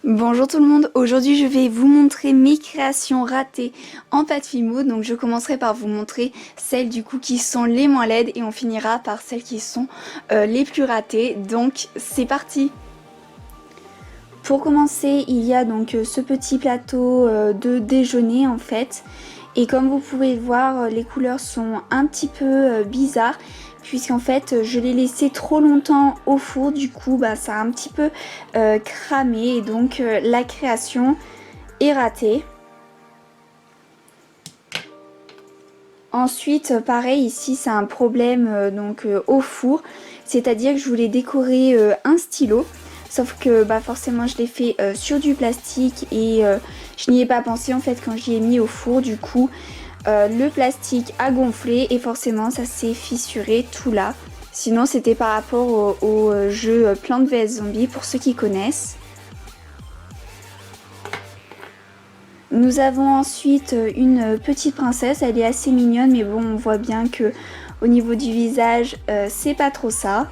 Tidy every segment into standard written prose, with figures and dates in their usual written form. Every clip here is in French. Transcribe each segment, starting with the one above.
Bonjour tout le monde, aujourd'hui je vais vous montrer mes créations ratées en pâte Fimo. Donc je commencerai par vous montrer celles du coup qui sont les moins laides et on finira par celles qui sont les plus ratées. Donc c'est parti. Pour commencer, il y a donc ce petit plateau de déjeuner en fait. Et comme vous pouvez le voir, les couleurs sont un petit peu bizarres puisqu'en fait je l'ai laissé trop longtemps au four, du coup ça a un petit peu cramé et donc la création est ratée. Ensuite pareil, ici c'est un problème au four, c'est-à-dire que je voulais décorer un stylo. Sauf que forcément je l'ai fait sur du plastique et je n'y ai pas pensé en fait quand j'y ai mis au four. Du coup le plastique a gonflé et forcément ça s'est fissuré tout là. Sinon c'était par rapport au jeu Plants vs Zombies pour ceux qui connaissent. Nous avons ensuite une petite princesse, elle est assez mignonne mais bon on voit bien que au niveau du visage c'est pas trop ça.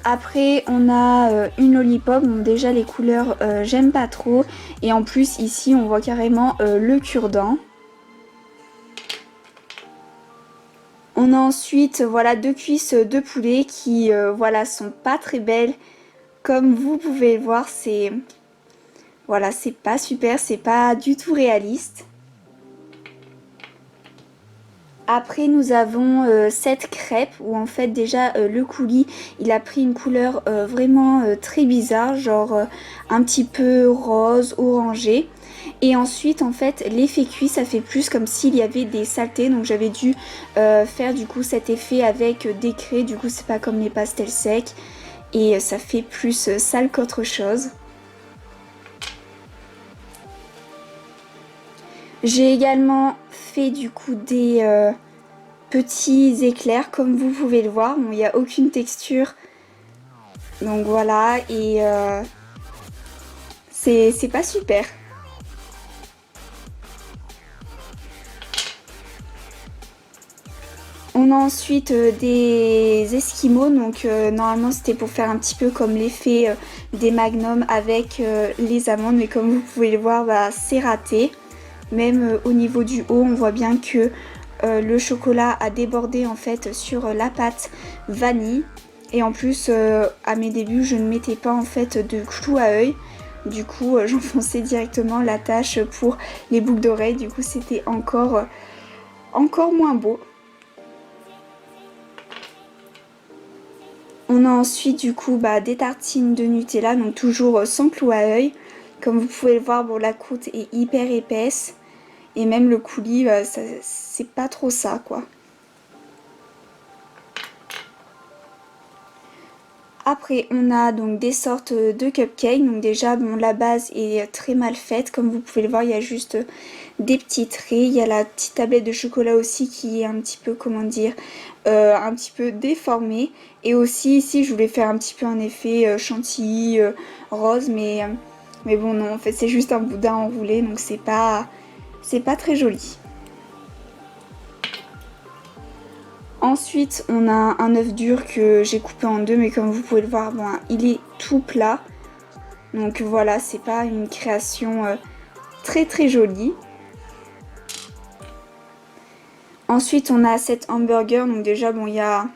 Après on a une lollipop, bon déjà les couleurs j'aime pas trop et en plus ici on voit carrément le cure-dent. On a ensuite voilà deux cuisses de poulet qui voilà sont pas très belles. Comme vous pouvez le voir, c'est voilà, c'est pas super, c'est pas du tout réaliste. Après nous avons cette crêpe où en fait déjà le coulis il a pris une couleur vraiment très bizarre, genre un petit peu rose, orangé. Et ensuite en fait l'effet cuit ça fait plus comme s'il y avait des saletés, donc j'avais dû faire du coup cet effet avec des craies, du coup c'est pas comme les pastels secs et ça fait plus sale qu'autre chose. J'ai également fait du coup des petits éclairs comme vous pouvez le voir. Bon, il n'y a aucune texture. Donc voilà, et c'est pas super. On a ensuite des esquimaux, donc normalement c'était pour faire un petit peu comme l'effet des magnums avec les amandes, mais comme vous pouvez le voir, c'est raté. Même au niveau du haut, on voit bien que le chocolat a débordé en fait sur la pâte vanille. Et en plus, à mes débuts, je ne mettais pas en fait de clou à œil. Du coup, j'enfonçais directement la tâche pour les boucles d'oreilles. Du coup, c'était encore moins beau. On a ensuite du coup des tartines de Nutella, donc toujours sans clou à œil. Comme vous pouvez le voir, bon, la croûte est hyper épaisse. Et même le coulis, c'est pas trop ça quoi. Après on a donc des sortes de cupcakes, donc déjà bon la base est très mal faite, comme vous pouvez le voir il y a juste des petits traits, il y a la petite tablette de chocolat aussi qui est un petit peu comment dire, un petit peu déformée, et aussi ici je voulais faire un petit peu un effet chantilly rose mais bon non en fait c'est juste un boudin enroulé donc c'est pas très joli. Ensuite, on a un œuf dur que j'ai coupé en deux, mais comme vous pouvez le voir, bon, il est tout plat. Donc voilà, c'est pas une création très très jolie. Ensuite, on a cet hamburger. Donc déjà, bon, il y a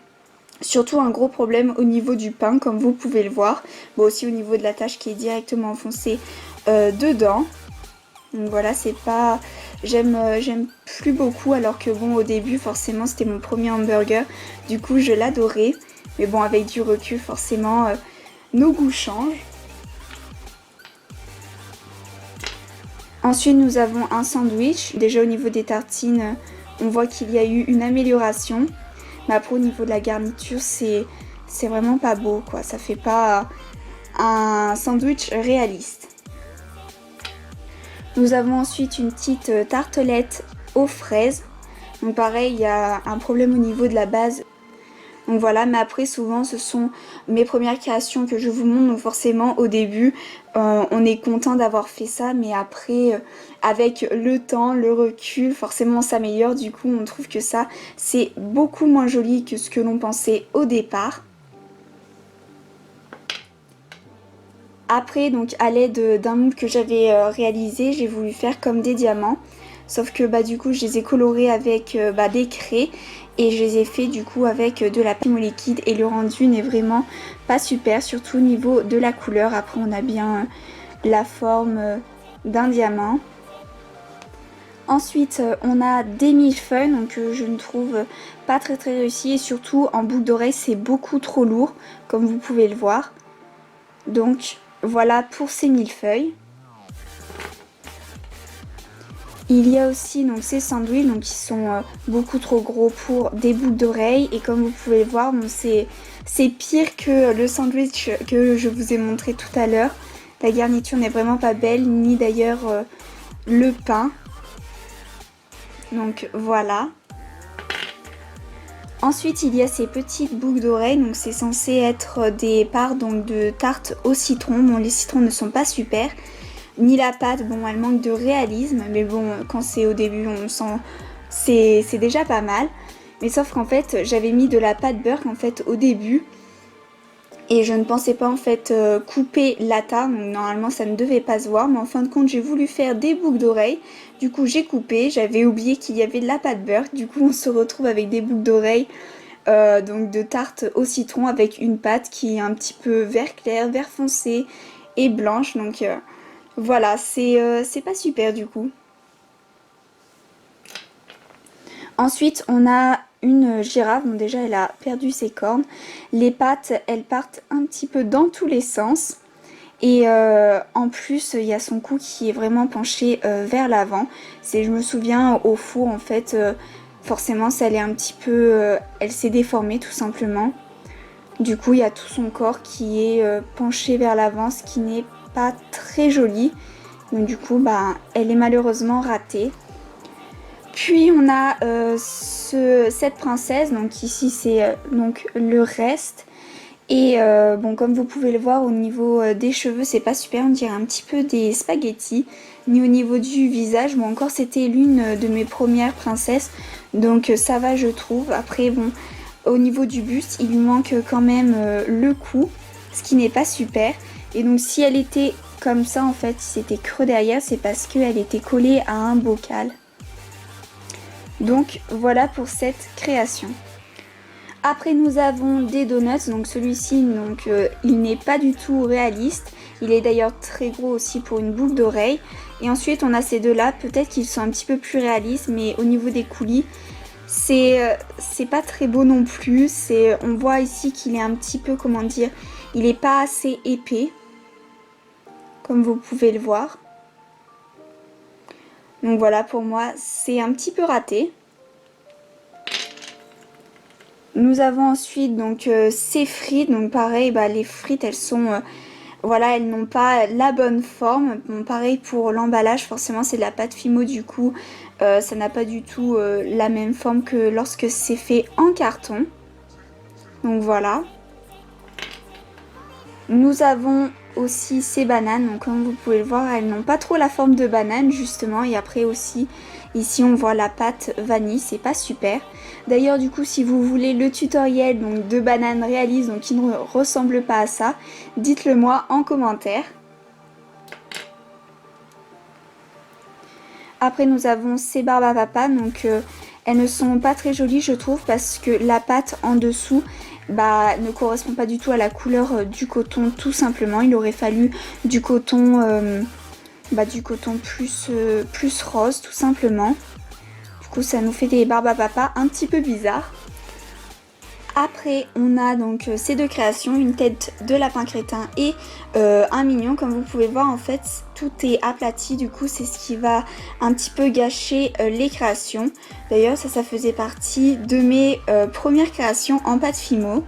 surtout un gros problème au niveau du pain, comme vous pouvez le voir. Bon, aussi au niveau de la tâche qui est directement enfoncée dedans. Donc voilà, c'est pas... J'aime plus beaucoup, alors que bon, au début, forcément, c'était mon premier hamburger. Du coup, je l'adorais. Mais bon, avec du recul, forcément, nos goûts changent. Ensuite, nous avons un sandwich. Déjà, au niveau des tartines, on voit qu'il y a eu une amélioration. Mais après, au niveau de la garniture, c'est vraiment pas beau, quoi. Ça fait pas un sandwich réaliste. Nous avons ensuite une petite tartelette aux fraises. Donc pareil, il y a un problème au niveau de la base. Donc voilà, mais après souvent ce sont mes premières créations que je vous montre. Donc forcément au début, on est content d'avoir fait ça. Mais après, avec le temps, le recul, forcément on s'améliore. Du coup on trouve que ça, c'est beaucoup moins joli que ce que l'on pensait au départ. Après, donc à l'aide d'un moule que j'avais réalisé, j'ai voulu faire comme des diamants. Sauf que bah du coup je les ai colorés avec des craies et je les ai fait du coup avec de la pâte liquide et le rendu n'est vraiment pas super, surtout au niveau de la couleur. Après on a bien la forme d'un diamant. Ensuite on a des millefeuilles, donc je ne trouve pas très réussi et surtout en boucle d'oreille c'est beaucoup trop lourd comme vous pouvez le voir. Donc voilà pour ces millefeuilles. Il y a aussi donc ces sandwichs donc, qui sont beaucoup trop gros pour des boucles d'oreilles et comme vous pouvez le voir bon, c'est pire que le sandwich que je vous ai montré tout à l'heure. La garniture n'est vraiment pas belle ni d'ailleurs le pain. Donc voilà. Ensuite il y a ces petites boucles d'oreilles, donc c'est censé être des parts donc, de tarte au citron. Bon les citrons ne sont pas super. Ni la pâte, bon elle manque de réalisme, mais bon quand c'est au début on sent c'est déjà pas mal. Mais sauf qu'en fait j'avais mis de la pâte beurre en fait au début et je ne pensais pas en fait couper la tarte, donc normalement ça ne devait pas se voir, mais en fin de compte j'ai voulu faire des boucles d'oreilles. Du coup j'ai coupé, j'avais oublié qu'il y avait de la pâte beurre, du coup on se retrouve avec des boucles d'oreilles donc de tarte au citron avec une pâte qui est un petit peu vert clair, vert foncé et blanche, donc voilà, c'est pas super du coup. Ensuite, on a une girafe. Bon, déjà, elle a perdu ses cornes. Les pattes, elles partent un petit peu dans tous les sens. Et en plus, il y a son cou qui est vraiment penché vers l'avant. Je me souviens, au four, en fait, forcément, ça allait un petit peu... elle s'est déformée, tout simplement. Du coup, il y a tout son corps qui est penché vers l'avant, ce qui n'est pas très joli. Donc du coup, bah, elle est malheureusement ratée. Puis on a cette princesse, donc ici c'est donc le reste. Et bon, comme vous pouvez le voir au niveau des cheveux, c'est pas super, on dirait un petit peu des spaghettis. Ni au niveau du visage, bon encore c'était l'une de mes premières princesses, donc ça va je trouve. Après bon, au niveau du buste, il lui manque quand même le cou, ce qui n'est pas super. Et donc si elle était comme ça en fait, si c'était creux derrière, c'est parce qu'elle était collée à un bocal. Donc voilà pour cette création. Après nous avons des donuts, donc celui-ci donc il n'est pas du tout réaliste. Il est d'ailleurs très gros aussi pour une boucle d'oreille. Et ensuite on a ces deux-là, peut-être qu'ils sont un petit peu plus réalistes, mais au niveau des coulis, c'est pas très beau non plus. On voit ici qu'il est un petit peu, comment dire, il est pas assez épais, comme vous pouvez le voir. Donc voilà, pour moi c'est un petit peu raté. Nous avons ensuite donc ces frites, donc pareil, bah, les frites elles sont, voilà, elles n'ont pas la bonne forme. Bon, pareil pour l'emballage, forcément c'est de la pâte Fimo, du coup ça n'a pas du tout la même forme que lorsque c'est fait en carton. Donc voilà. Nous avons aussi ces bananes, donc comme vous pouvez le voir, elles n'ont pas trop la forme de banane justement. Et après aussi, ici on voit la pâte vanille, c'est pas super. D'ailleurs du coup si vous voulez le tutoriel donc, de bananes réalistes, donc qui ne ressemble pas à ça, dites-le moi en commentaire. Après nous avons ces barbes à papa, donc elles ne sont pas très jolies je trouve parce que la pâte en dessous bah, ne correspond pas du tout à la couleur du coton tout simplement. Il aurait fallu du coton, plus rose tout simplement. Du coup ça nous fait des barbes à papa un petit peu bizarres. Après on a donc ces deux créations, une tête de lapin crétin et un mignon. Comme vous pouvez voir en fait tout est aplati, du coup c'est ce qui va un petit peu gâcher les créations. D'ailleurs ça faisait partie de mes premières créations en pâte Fimo.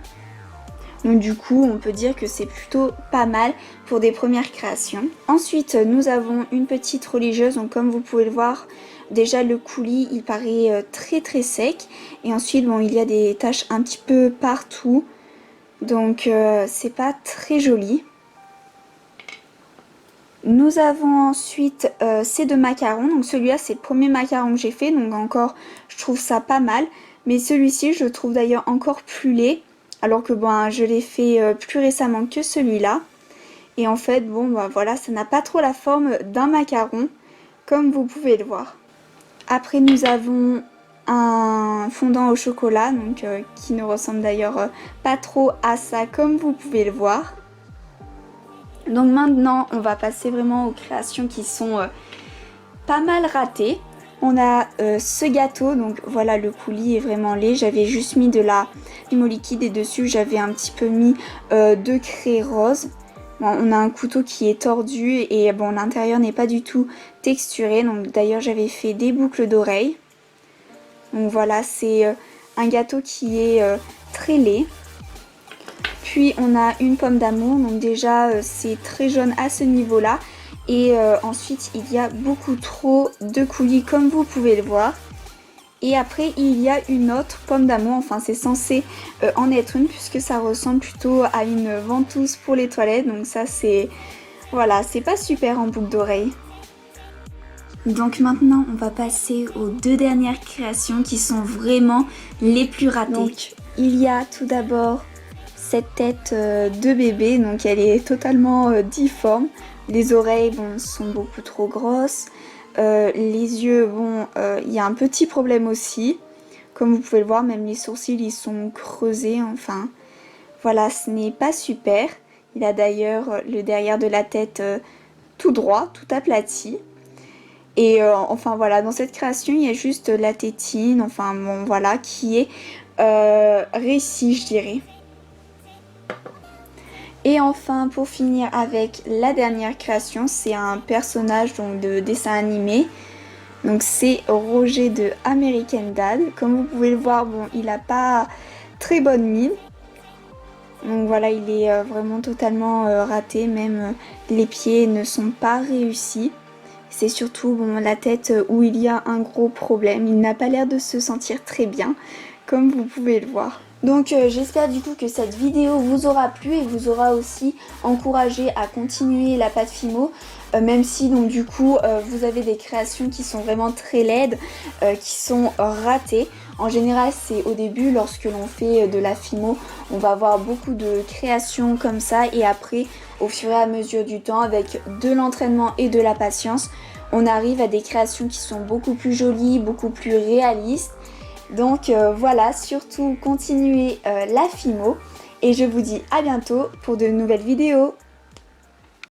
Donc du coup on peut dire que c'est plutôt pas mal pour des premières créations. Ensuite nous avons une petite religieuse, donc comme vous pouvez le voir, déjà le coulis il paraît très sec. Et ensuite bon il y a des taches un petit peu partout. Donc c'est pas très joli. Nous avons ensuite ces deux macarons. Donc celui-là c'est le premier macaron que j'ai fait. Donc encore je trouve ça pas mal. Mais celui-ci je le trouve d'ailleurs encore plus laid. Alors que bon je l'ai fait plus récemment que celui-là. Et en fait, bon, bah voilà, ça n'a pas trop la forme d'un macaron, comme vous pouvez le voir. Après, nous avons un fondant au chocolat, donc qui ne ressemble d'ailleurs pas trop à ça, comme vous pouvez le voir. Donc maintenant, on va passer vraiment aux créations qui sont pas mal ratées. On a ce gâteau, donc voilà, le coulis est vraiment laid. J'avais juste mis de la limo liquide et dessus j'avais un petit peu mis de craie rose. Bon, on a un couteau qui est tordu et bon, l'intérieur n'est pas du tout texturé. Donc d'ailleurs j'avais fait des boucles d'oreilles. Donc voilà, c'est un gâteau qui est très laid. Puis on a une pomme d'amour, donc déjà c'est très jaune à ce niveau-là. Et ensuite il y a beaucoup trop de coulis comme vous pouvez le voir. Et après il y a une autre pomme d'amour, enfin c'est censé en être une puisque ça ressemble plutôt à une ventouse pour les toilettes. Donc ça c'est, voilà, c'est pas super en boucle d'oreille. Donc maintenant on va passer aux deux dernières créations qui sont vraiment les plus ratées. Donc il y a tout d'abord cette tête de bébé, donc elle est totalement difforme. Les oreilles bon, sont beaucoup trop grosses. Les yeux, bon, il y a un petit problème aussi. Comme vous pouvez le voir, même les sourcils, ils sont creusés. Enfin, voilà, ce n'est pas super. Il a d'ailleurs le derrière de la tête tout droit, tout aplati. Et enfin, voilà, dans cette création, il y a juste la tétine, enfin, bon, voilà, qui est réussie, je dirais. Et enfin, pour finir avec la dernière création, c'est un personnage donc, de dessin animé. Donc c'est Roger de American Dad. Comme vous pouvez le voir, bon, il n'a pas très bonne mine. Donc voilà, il est vraiment totalement raté. Même les pieds ne sont pas réussis. C'est surtout bon, la tête où il y a un gros problème. Il n'a pas l'air de se sentir très bien, comme vous pouvez le voir. Donc j'espère du coup que cette vidéo vous aura plu et vous aura aussi encouragé à continuer la pâte Fimo, même si donc du coup vous avez des créations qui sont vraiment très laides, qui sont ratées. En général c'est au début lorsque l'on fait de la Fimo, on va avoir beaucoup de créations comme ça et après au fur et à mesure du temps avec de l'entraînement et de la patience, on arrive à des créations qui sont beaucoup plus jolies, beaucoup plus réalistes. Donc voilà, surtout continuez la Fimo et je vous dis à bientôt pour de nouvelles vidéos.